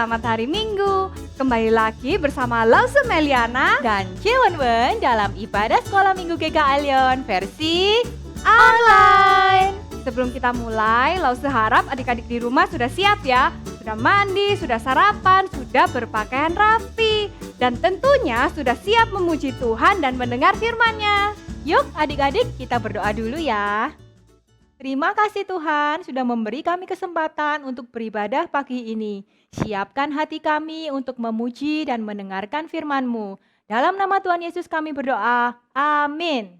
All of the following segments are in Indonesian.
selamat hari Minggu. Kembali lagi bersama Lause Meliana dan Cewenwen dalam ibadah sekolah Minggu GKA Lyon versi online. Sebelum kita mulai, Lause harap adik-adik di rumah sudah siap ya. Sudah mandi, sudah sarapan, sudah berpakaian rapi. Dan tentunya sudah siap memuji Tuhan dan mendengar firman-Nya. Yuk adik-adik kita berdoa dulu ya. Terima kasih Tuhan sudah memberi kami kesempatan untuk beribadah pagi ini. Siapkan hati kami untuk memuji dan mendengarkan firman-Mu. Dalam nama Tuhan Yesus kami berdoa. Amin.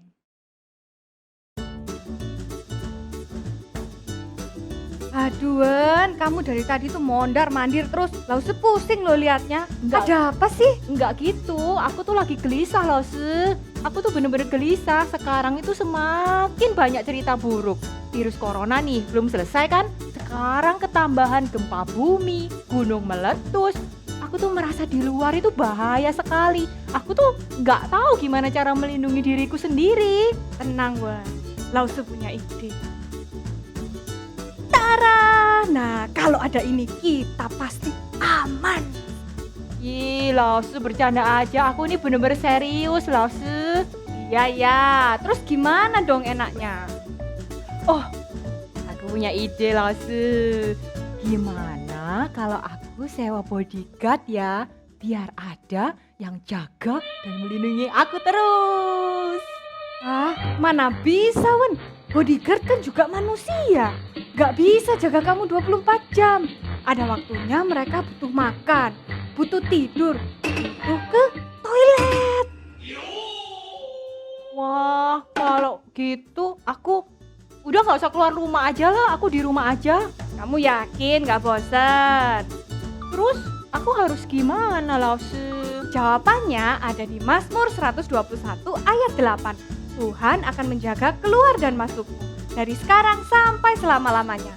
Aduan, kamu dari tadi tuh mondar-mandir terus. Lause pusing loh liatnya. Enggak. Ada apa sih? Enggak gitu, aku tuh lagi gelisah Lause. Aku tuh bener-bener gelisah. Sekarang itu semakin banyak cerita buruk. Virus corona nih belum selesai kan? Sekarang ketambahan gempa bumi, gunung meletus. Aku tuh merasa di luar itu bahaya sekali. Aku tuh nggak tahu gimana cara melindungi diriku sendiri. Tenang Wan, Lause punya ide. Tara, nah kalau ada ini kita pasti aman. Ih, Lause bercanda aja. Aku ini bener-bener serius Lause. Iya ya, terus gimana dong enaknya? Oh, aku punya ide Lause. Gimana kalau aku sewa bodyguard ya, biar ada yang jaga dan melindungi aku terus. Ah, mana bisa Wan? Bodyguard kan juga manusia. Gak bisa jaga kamu 24 jam. Ada waktunya mereka butuh makan, butuh tidur, butuh ke toilet. Wah, kalau gitu aku udah gak usah keluar rumah aja lah, aku di rumah aja. Kamu yakin gak bosan? Terus aku harus gimana Lause? Jawabannya ada di Mazmur 121 ayat 8. Tuhan akan menjaga keluar dan masukmu dari sekarang sampai selama-lamanya.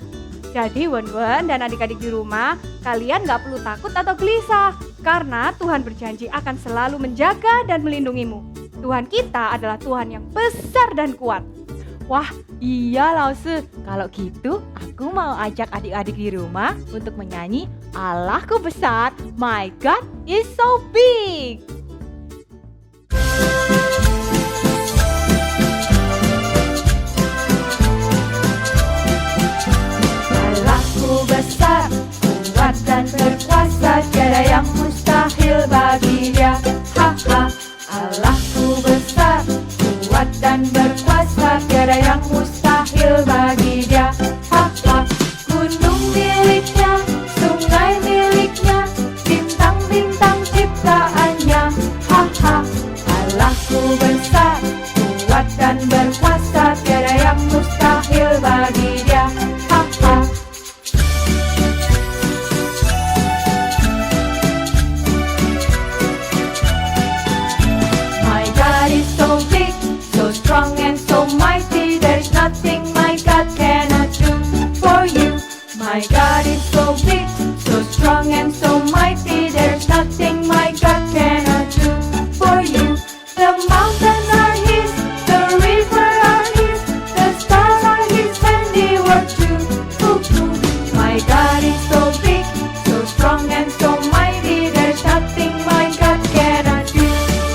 Jadi Wen-Wen dan adik-adik di rumah, kalian gak perlu takut atau gelisah. Karena Tuhan berjanji akan selalu menjaga dan melindungimu. Tuhan kita adalah Tuhan yang besar dan kuat. Wah, iya Lause. Kalau gitu, aku mau ajak adik-adik di rumah untuk menyanyi Allahku besar, My God is so big. Allahku besar, kuat dan berkuasa, tiada yang mustahil bagi Dia. Ha ha. Allahku besar, kuat dan berkuasa, tiada yang mustahil bagi Dia. Ha ha. Gunung miliknya, sungai miliknya, bintang-bintang ciptaannya. Ha ha. Allahku besar, kuat dan berkuasa, tiada yang mustahil bagi Dia. Ha ha. My God is so big, so strong and so mighty. There's nothing my God cannot do for you. My God is so big, so strong and so mighty. There's nothing my God cannot do for you. The mountains are His, the river are His, the stars are His handiwork too. My God is so big, so strong and so mighty. There's nothing my God cannot do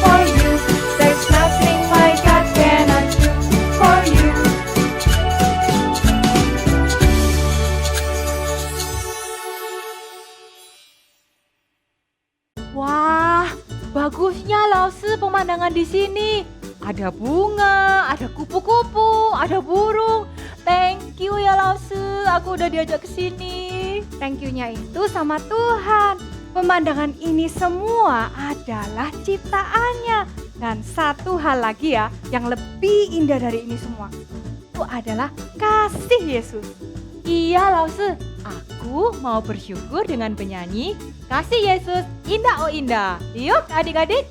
for you. There's nothing my God cannot do for you. Wah, bagusnya Lause pemandangan di sini. Ada bunga, ada kupu-kupu, ada burung. Thank you ya Lause, aku udah diajak ke sini. Thank you-nya itu sama Tuhan. Pemandangan ini semua adalah ciptaannya. Dan satu hal lagi ya, yang lebih indah dari ini semua, itu adalah kasih Yesus. Iya Lause, aku mau bersyukur dengan penyanyi Kasih Yesus Indah Oh Indah. Yuk adik-adik.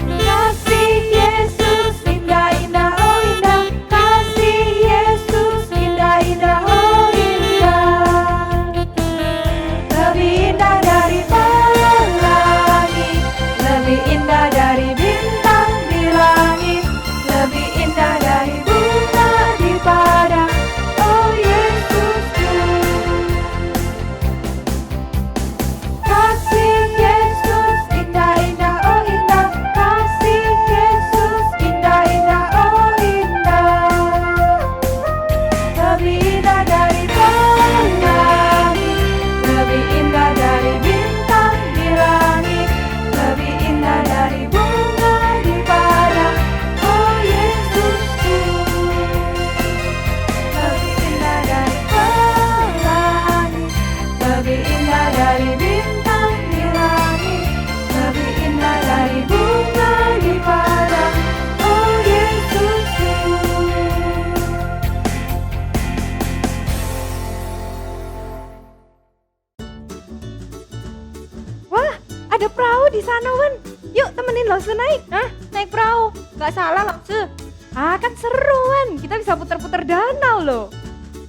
Kasih Yesus indah indah oh indah, kasih Yesus indah indah oh indah, lebih indah di sana, Wen. Yuk temenin Lause naik. Hah? Naik perahu? Gak salah Lause. Ah, kan seru, Wen. Kita bisa putar-putar danau loh.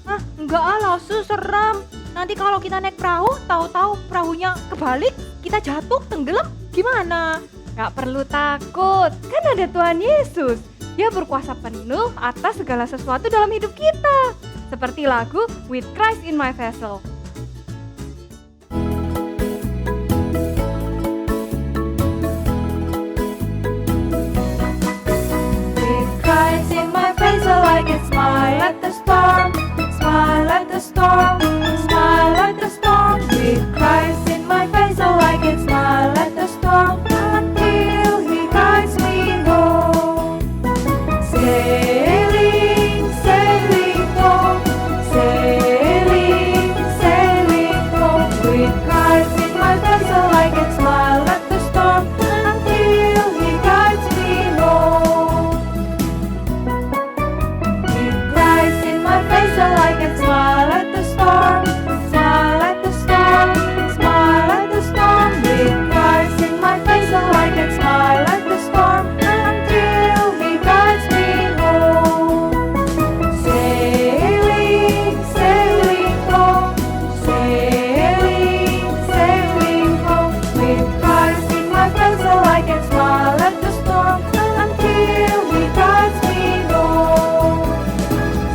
Ah, enggak Lause, serem. Nanti kalau kita naik perahu, tahu-tahu perahunya kebalik, kita jatuh, tenggelam, gimana? Gak perlu takut, kan ada Tuhan Yesus. Dia berkuasa penuh atas segala sesuatu dalam hidup kita. Seperti lagu With Christ in My Vessel. With Christ in my face, so I can smile at the storm, smile at the storm, smile at the storm. With Christ in my face, so I can smile at the storm until He guides me home. Sailing, sailing home, sailing, sailing home. With Christ in my face, so I can smile at the storm until He guides me home. With Christ in my face, so I can smile at the storm, smile at the storm, smile at the storm. With Christ in my face, so I can smile at the storm until He guides me home. Sailing, sailing home, sailing, sailing home. With Christ in my face, so I can smile at the storm until He guides me home.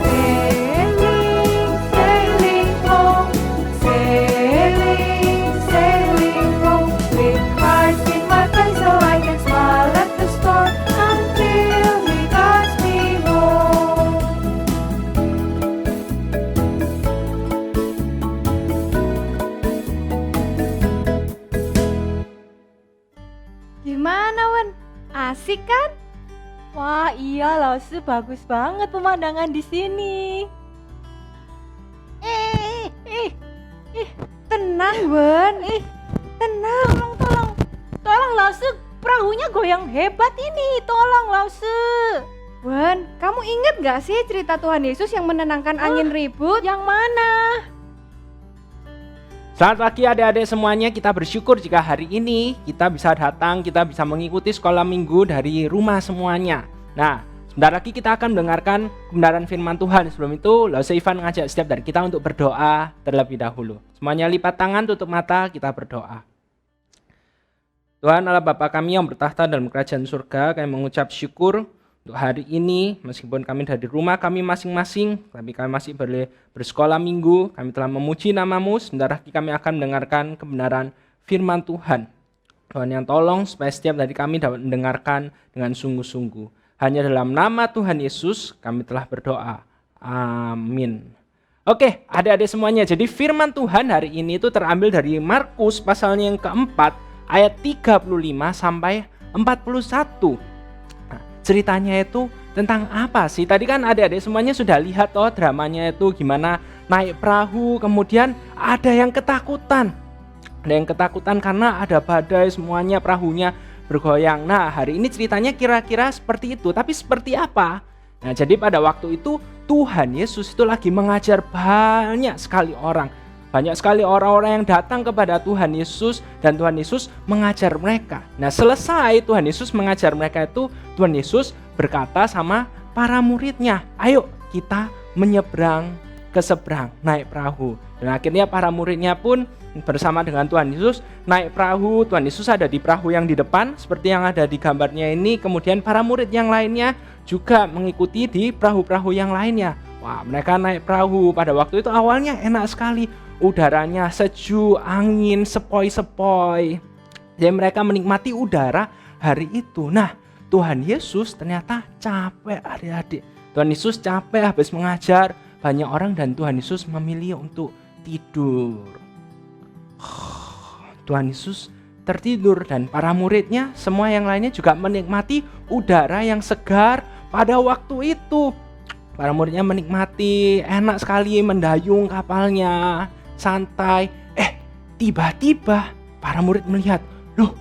Sailing, sailing home, sailing, sailing home. With Christ in my face, so I can smile at the storm until He guides me home. Gimana, Wen? Asik kan? Wah iya Lause, bagus banget pemandangan di sini. Tenang, Wen. Tenang. Tolong Lause, perahunya goyang hebat ini, tolong Lause. Wen, kamu ingat gak sih cerita Tuhan Yesus yang menenangkan angin ribut? Yang mana? Selamat pagi adik-adik semuanya, kita bersyukur jika hari ini kita bisa datang, kita bisa mengikuti sekolah minggu dari rumah semuanya. Nah, sebentar lagi kita akan mendengarkan kebenaran firman Tuhan. Sebelum itu, Lause Ivan mengajak setiap dari kita untuk berdoa terlebih dahulu. Semuanya lipat tangan, tutup mata, kita berdoa. Tuhan Allah Bapa kami yang bertahta dalam kerajaan surga, kami mengucap syukur untuk hari ini, meskipun kami dari rumah kami masing-masing, tapi kami masih boleh bersekolah minggu, kami telah memuji nama-Mu. Sebentar lagi kami akan mendengarkan kebenaran firman Tuhan. Tuhan yang tolong supaya setiap dari kami dapat mendengarkan dengan sungguh-sungguh. Hanya dalam nama Tuhan Yesus kami telah berdoa. Amin. Oke, adik-adik semuanya, jadi firman Tuhan hari ini itu terambil dari Markus pasalnya yang keempat, ayat 35 sampai 41. Ceritanya itu tentang apa sih? Tadi kan adik-adik semuanya sudah lihat dramanya itu gimana naik perahu, kemudian ada yang ketakutan. Ada yang ketakutan karena ada badai, semuanya perahunya bergoyang. Nah, hari ini ceritanya kira-kira seperti itu, tapi seperti apa? Nah, jadi pada waktu itu Tuhan Yesus itu lagi mengajar banyak sekali orang. Banyak sekali orang-orang yang datang kepada Tuhan Yesus dan Tuhan Yesus mengajar mereka. Nah, selesai Tuhan Yesus mengajar mereka itu, Tuhan Yesus berkata sama para muridnya, ayo kita menyeberang ke seberang, naik perahu. Dan akhirnya para muridnya pun bersama dengan Tuhan Yesus naik perahu. Tuhan Yesus ada di perahu yang di depan seperti yang ada di gambarnya ini. Kemudian para murid yang lainnya juga mengikuti di perahu-perahu yang lainnya. Wah, mereka naik perahu. Pada waktu itu awalnya enak sekali. Udaranya sejuk, angin sepoi-sepoi. Jadi mereka menikmati udara hari itu. Nah, Tuhan Yesus ternyata capek adik-adik. Tuhan Yesus capek habis mengajar banyak orang dan Tuhan Yesus memilih untuk tidur. Tuhan Yesus tertidur dan para muridnya, semua yang lainnya juga menikmati udara yang segar pada waktu itu. Para muridnya menikmati, enak sekali mendayung kapalnya, santai. Tiba-tiba para murid melihat, loh,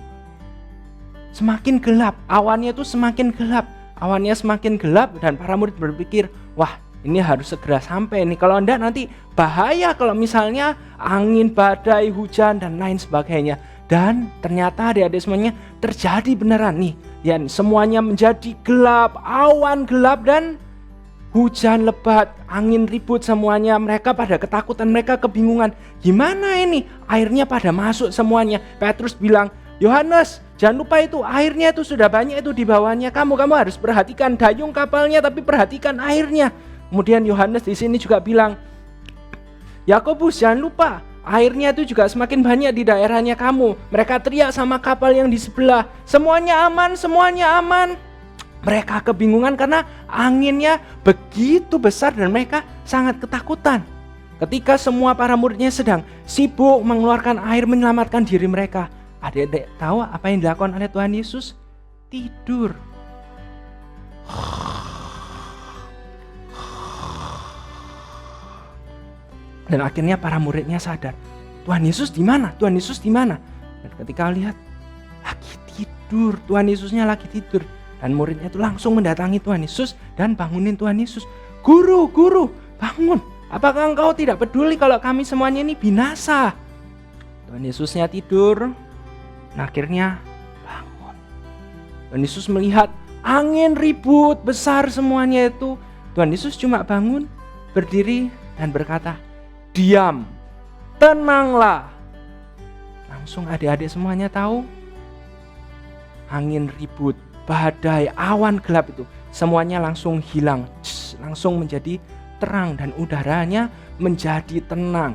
semakin gelap, awannya itu semakin gelap. Awannya semakin gelap dan para murid berpikir, wah, ini harus segera sampai nih. Kalau enggak nanti bahaya kalau misalnya angin, badai, hujan dan lain sebagainya. Dan ternyata adik-adik semuanya terjadi beneran nih. Dan semuanya menjadi gelap, awan gelap dan hujan lebat, angin ribut semuanya. Mereka pada ketakutan, mereka kebingungan. Gimana ini? Airnya pada masuk semuanya. Petrus bilang, Yohanes, jangan lupa itu airnya itu sudah banyak itu di bawahnya. Kamu harus perhatikan dayung kapalnya, tapi perhatikan airnya. Kemudian Yohanes di sini juga bilang, Yakobus, jangan lupa airnya itu juga semakin banyak di daerahnya kamu. Mereka teriak sama kapal yang di sebelah, semuanya aman, semuanya aman. Mereka kebingungan karena anginnya begitu besar dan mereka sangat ketakutan. Ketika semua para muridnya sedang sibuk mengeluarkan air menyelamatkan diri mereka, adik-adik tahu apa yang dilakukan oleh Tuhan Yesus? Tidur. Dan akhirnya para muridnya sadar, Tuhan Yesus di mana? Tuhan Yesus di mana? Dan ketika lihat, lagi tidur. Tuhan Yesusnya lagi tidur. Dan muridnya itu langsung mendatangi Tuhan Yesus dan bangunin Tuhan Yesus. Guru, bangun. Apakah engkau tidak peduli kalau kami semuanya ini binasa? Tuhan Yesusnya tidur. Dan akhirnya bangun. Tuhan Yesus melihat angin ribut besar semuanya itu. Tuhan Yesus cuma bangun, berdiri dan berkata, diam, tenanglah. Langsung adik-adik semuanya tahu, angin ribut, badai, awan gelap itu semuanya langsung hilang, langsung menjadi terang dan udaranya menjadi tenang.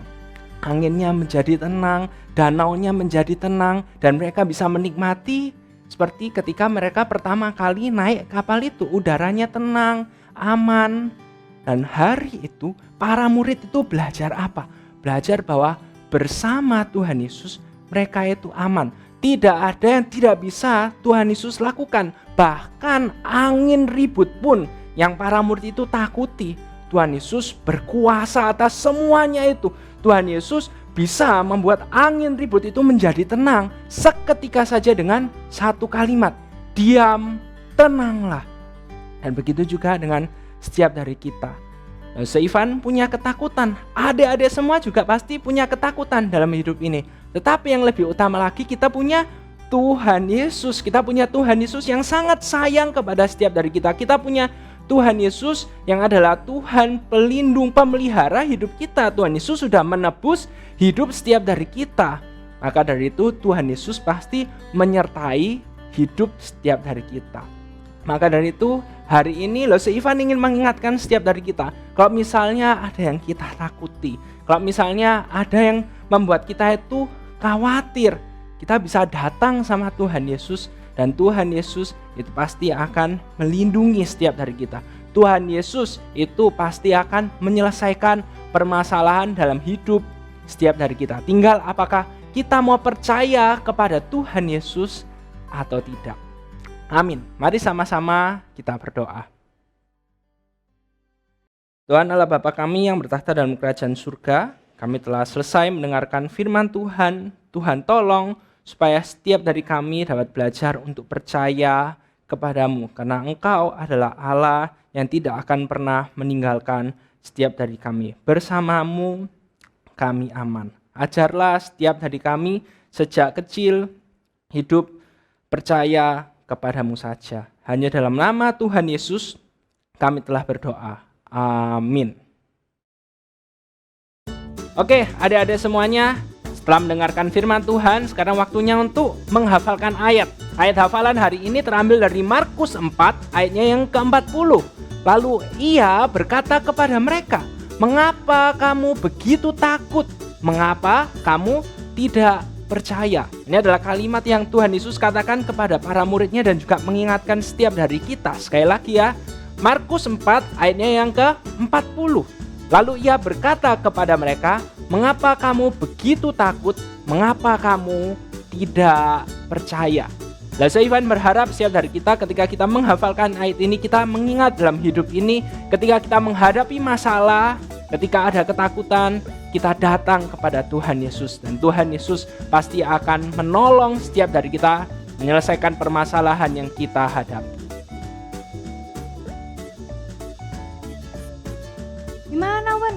Anginnya menjadi tenang, danaunya menjadi tenang, dan mereka bisa menikmati seperti ketika mereka pertama kali naik kapal itu, udaranya tenang, aman. Dan hari itu para murid itu belajar apa? Belajar bahwa bersama Tuhan Yesus mereka itu aman. Tidak ada yang tidak bisa Tuhan Yesus lakukan. Bahkan angin ribut pun yang para murid itu takuti, Tuhan Yesus berkuasa atas semuanya itu. Tuhan Yesus bisa membuat angin ribut itu menjadi tenang seketika saja dengan satu kalimat, diam, tenanglah. Dan begitu juga dengan setiap dari kita. Seivan punya ketakutan, adik-adik semua juga pasti punya ketakutan dalam hidup ini. Tetapi yang lebih utama lagi, kita punya Tuhan Yesus. Kita punya Tuhan Yesus yang sangat sayang kepada setiap dari kita. Kita punya Tuhan Yesus yang adalah Tuhan pelindung, pemelihara hidup kita. Tuhan Yesus sudah menebus hidup setiap dari kita. Maka dari itu Tuhan Yesus pasti menyertai hidup setiap dari kita. Maka dari itu hari ini Seivan ingin mengingatkan setiap dari kita, kalau misalnya ada yang kita takuti, kalau misalnya ada yang membuat kita itu khawatir, kita bisa datang sama Tuhan Yesus. Dan Tuhan Yesus itu pasti akan melindungi setiap dari kita. Tuhan Yesus itu pasti akan menyelesaikan permasalahan dalam hidup setiap dari kita. Tinggal apakah kita mau percaya kepada Tuhan Yesus atau tidak. Amin. Mari sama-sama kita berdoa. Tuhan Allah Bapa kami yang bertahta dalam kerajaan surga, kami telah selesai mendengarkan firman Tuhan. Tuhan tolong supaya setiap dari kami dapat belajar untuk percaya kepadamu, karena Engkau adalah Allah yang tidak akan pernah meninggalkan setiap dari kami. Bersamamu kami aman. Ajarlah setiap dari kami sejak kecil hidup percaya kepadamu saja. Hanya dalam nama Tuhan Yesus kami telah berdoa. Amin. Oke, adik-adik semuanya, setelah mendengarkan firman Tuhan, sekarang waktunya untuk menghafalkan ayat. Ayat hafalan hari ini terambil dari Markus 4 ayatnya yang ke-40. Lalu ia berkata kepada mereka, mengapa kamu begitu takut? Mengapa kamu tidak percaya? Ini adalah kalimat yang Tuhan Yesus katakan kepada para muridnya dan juga mengingatkan setiap dari kita. Sekali lagi ya, Markus 4 ayatnya yang ke-40. Lalu ia berkata kepada mereka, mengapa kamu begitu takut? Mengapa kamu tidak percaya? Seivan berharap setiap dari kita ketika kita menghafalkan ayat ini, kita mengingat dalam hidup ini, ketika kita menghadapi masalah, ketika ada ketakutan, kita datang kepada Tuhan Yesus. Dan Tuhan Yesus pasti akan menolong setiap dari kita menyelesaikan permasalahan yang kita hadapi. Gimana Wan?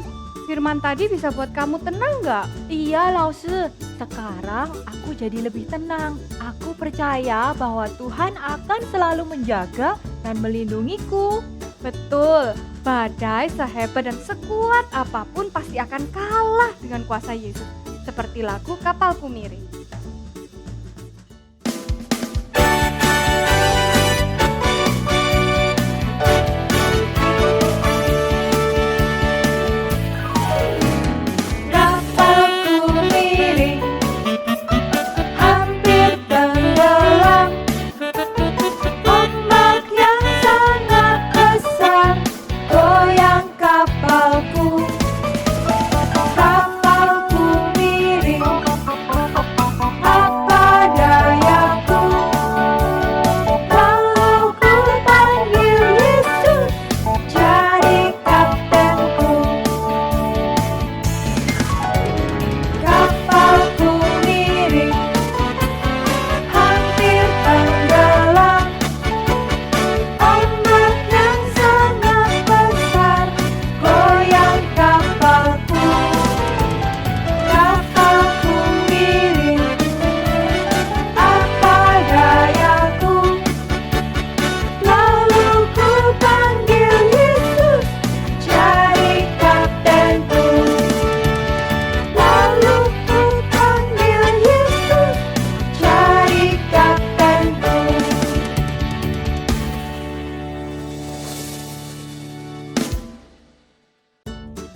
firman tadi bisa buat kamu tenang nggak? Iya, Lause. Sekarang aku jadi lebih tenang. Aku percaya bahwa Tuhan akan selalu menjaga dan melindungiku. Betul, badai sehebat dan sekuat apapun pasti akan kalah dengan kuasa Yesus. Seperti lagu Kapalku Miring. Kapalku miring, hampir tenggelam. Ombak yang sangat besar goyang kapalku. Kapalku miring, apa dayaku? Lalu ku panggil Yesus jadi kaptenku. Kapalku miring, hampir tenggelam. Ombak yang sangat besar goyang kapalku. Kapalku miring, apa dayaku? Lalu ku panggil Yesus jadi kaptenku. Lalu ku panggil Yesus jadi kaptenku.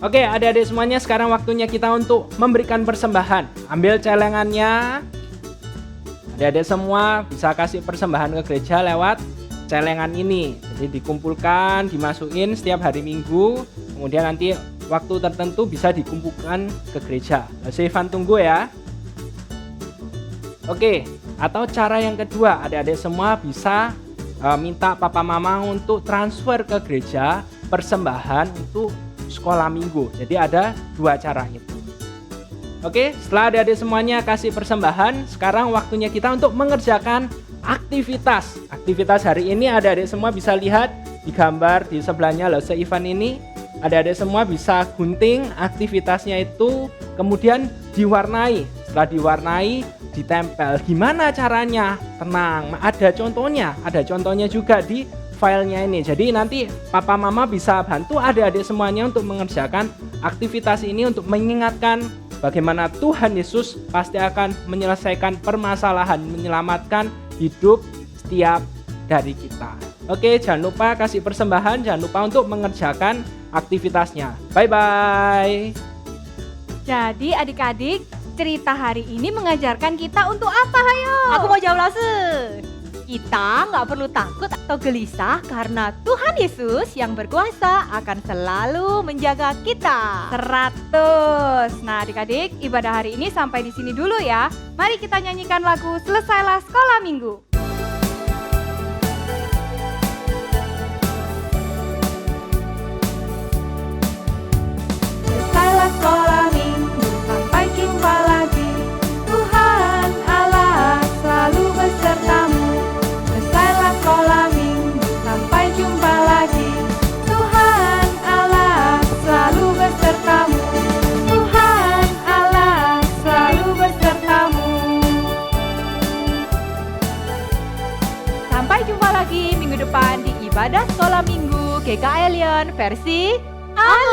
Oke, adik-adik semuanya, sekarang waktunya kita untuk memberikan persembahan. Ambil celengannya. Adik-adik semua bisa kasih persembahan ke gereja lewat celengan ini. Jadi dikumpulkan, dimasukin setiap hari Minggu. Kemudian nanti waktu tertentu bisa dikumpulkan ke gereja. Ivan tunggu ya. Oke, atau cara yang kedua, adik-adik semua bisa minta papa mama untuk transfer ke gereja persembahan untuk sekolah minggu. Jadi ada dua cara itu. Oke, setelah adik-adik semuanya kasih persembahan, sekarang waktunya kita untuk mengerjakan aktivitas. Aktivitas hari ini adik-adik semua bisa lihat di gambar di sebelahnya Lause Ivan ini. Adik-adik semua bisa gunting aktivitasnya itu, kemudian diwarnai. Setelah diwarnai, ditempel. Gimana caranya? Tenang, ada contohnya juga di filenya ini. Jadi nanti papa mama bisa bantu adik-adik semuanya untuk mengerjakan aktivitas ini untuk mengingatkan bagaimana Tuhan Yesus pasti akan menyelesaikan permasalahan, menyelamatkan hidup setiap dari kita. Oke, jangan lupa kasih persembahan, jangan lupa untuk mengerjakan aktivitasnya. Bye-bye. Jadi adik-adik, cerita hari ini mengajarkan kita untuk apa, hayo? Aku mau jawab, Lause. Kita nggak perlu takut atau gelisah karena Tuhan Yesus yang berkuasa akan selalu menjaga kita. 100. Nah adik-adik, ibadah hari ini sampai di sini dulu ya. Mari kita nyanyikan lagu Selesailah Sekolah Minggu. Selesailah sekolah minggu, sampai jumpa lagi. Tuhan Allah selalu besertamu. Selesailah sekolah minggu, sampai jumpa lagi. Tuhan Allah selalu besertamu. Tuhan Allah selalu besertamu. Sampai jumpa lagi minggu depan di ibadah sekolah minggu GKI Lion versi Allah